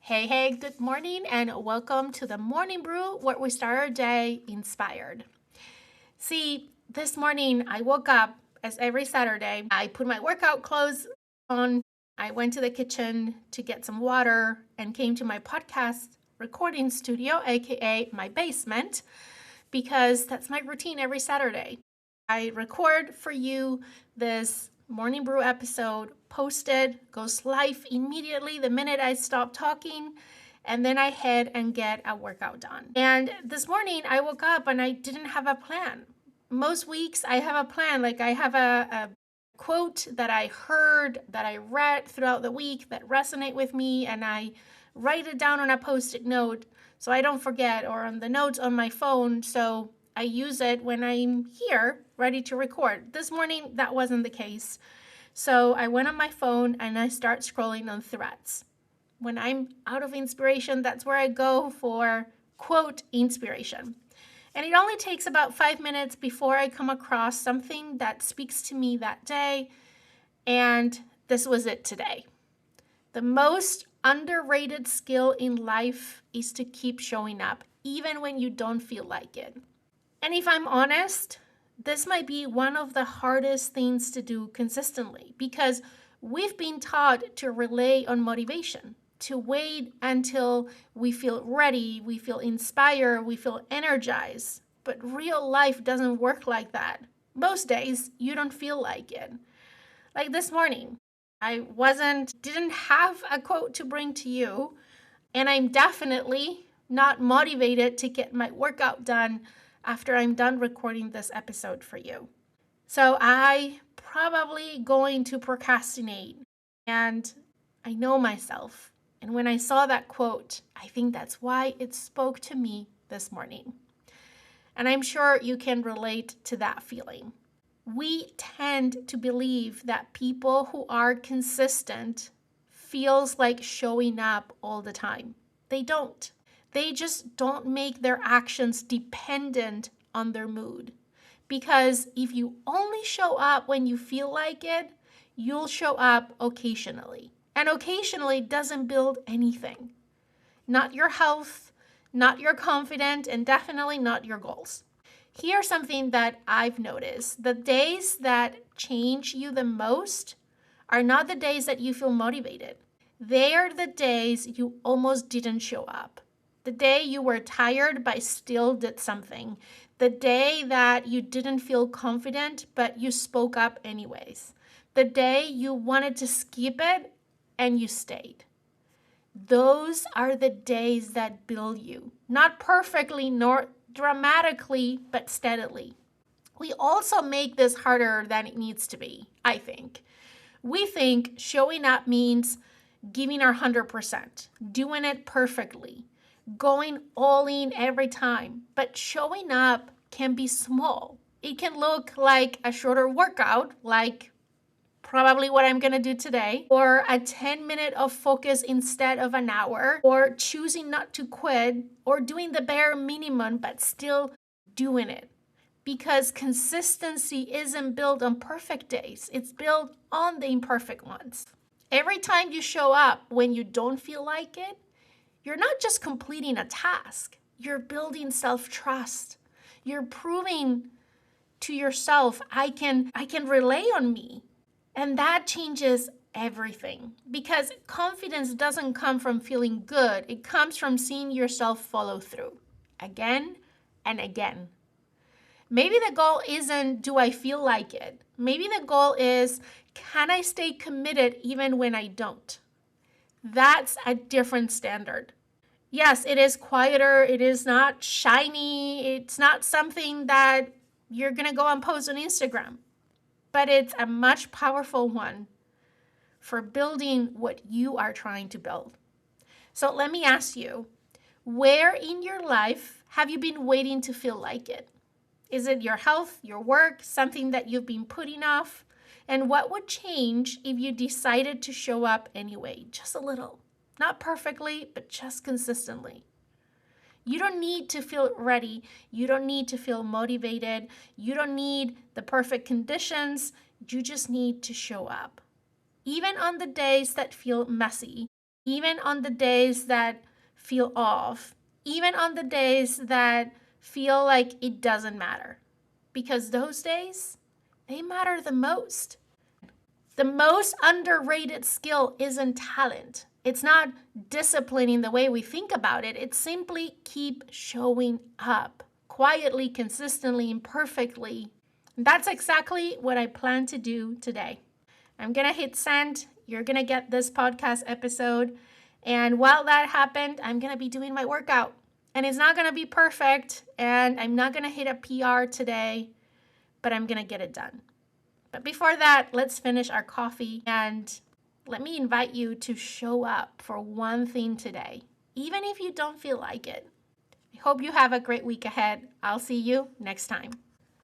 Hey, good morning and welcome to the Morning Brew where we start our day inspired. See, this morning I woke up as every Saturday. I put my workout clothes on. I went to the kitchen to get some water and came to my podcast recording studio, aka my basement, because that's my routine every Saturday. I record for you this Morning Brew episode, posted, goes live immediately the minute I stop talking, and then I head and get a workout done. And this morning I woke up and I didn't have a plan. Most weeks I have a plan, like I have a quote that I heard, that I read throughout the week that resonate with me, and I write it down on a post-it note so I don't forget, or on the notes on my phone so I use it when I'm here ready to record. This morning that wasn't the case. So I went on my phone and I start scrolling on threads. When I'm out of inspiration, that's where I go for quote inspiration. And it only takes about 5 minutes before I come across something that speaks to me that day. And this was it today. The most underrated skill in life is to keep showing up, even when you don't feel like it. And if I'm honest, this might be one of the hardest things to do consistently because we've been taught to rely on motivation, to wait until we feel ready, we feel inspired, we feel energized. But real life doesn't work like that. Most days, you don't feel like it. Like this morning, I didn't have a quote to bring to you, and I'm definitely not motivated to get my workout done after I'm done recording this episode for you. So I probably going to procrastinate, and I know myself. And when I saw that quote, I think that's why it spoke to me this morning. And I'm sure you can relate to that feeling. We tend to believe that people who are consistent feels like showing up all the time. They don't. They just don't make their actions dependent on their mood. Because if you only show up when you feel like it, you'll show up occasionally. And occasionally doesn't build anything. Not your health, not your confidence, and definitely not your goals. Here's something that I've noticed. The days that change you the most are not the days that you feel motivated. They are the days you almost didn't show up. The day you were tired but still did something. The day that you didn't feel confident but you spoke up anyways. The day you wanted to skip it and you stayed. Those are the days that build you. Not perfectly nor dramatically, but steadily. We also make this harder than it needs to be, I think. We think showing up means giving our 100%, doing it perfectly, going all in every time. But showing up can be small. It can look like a shorter workout, like probably what I'm going to do today, or a 10-minute of focus instead of an hour, or choosing not to quit, or doing the bare minimum but still doing it. Because consistency isn't built on perfect days, it's built on the imperfect ones. Every time you show up when you don't feel like it, you're not just completing a task, you're building self-trust. You're proving to yourself, I can rely on me. And that changes everything because confidence doesn't come from feeling good. It comes from seeing yourself follow through again and again. Maybe the goal isn't, do I feel like it? Maybe the goal is, can I stay committed even when I don't? That's a different standard. Yes, it is quieter. It is not shiny. It's not something that you're going to go and post on Instagram. But it's a much powerful one for building what you are trying to build. So let me ask you, where in your life have you been waiting to feel like it? Is it your health, your work, something that you've been putting off? And what would change if you decided to show up anyway, just a little? Not perfectly, but just consistently. You don't need to feel ready. You don't need to feel motivated. You don't need the perfect conditions. You just need to show up. Even on the days that feel messy, even on the days that feel off, even on the days that feel like it doesn't matter. Because those days, they matter the most. The most underrated skill isn't talent. It's not discipline in the way we think about it. It's simply keep showing up quietly, consistently, imperfectly. That's exactly what I plan to do today. I'm going to hit send. You're going to get this podcast episode. And while that happened, I'm going to be doing my workout. And it's not going to be perfect. And I'm not going to hit a PR today, but I'm going to get it done. But before that, let's finish our coffee and let me invite you to show up for one thing today, even if you don't feel like it. I hope you have a great week ahead. I'll see you next time.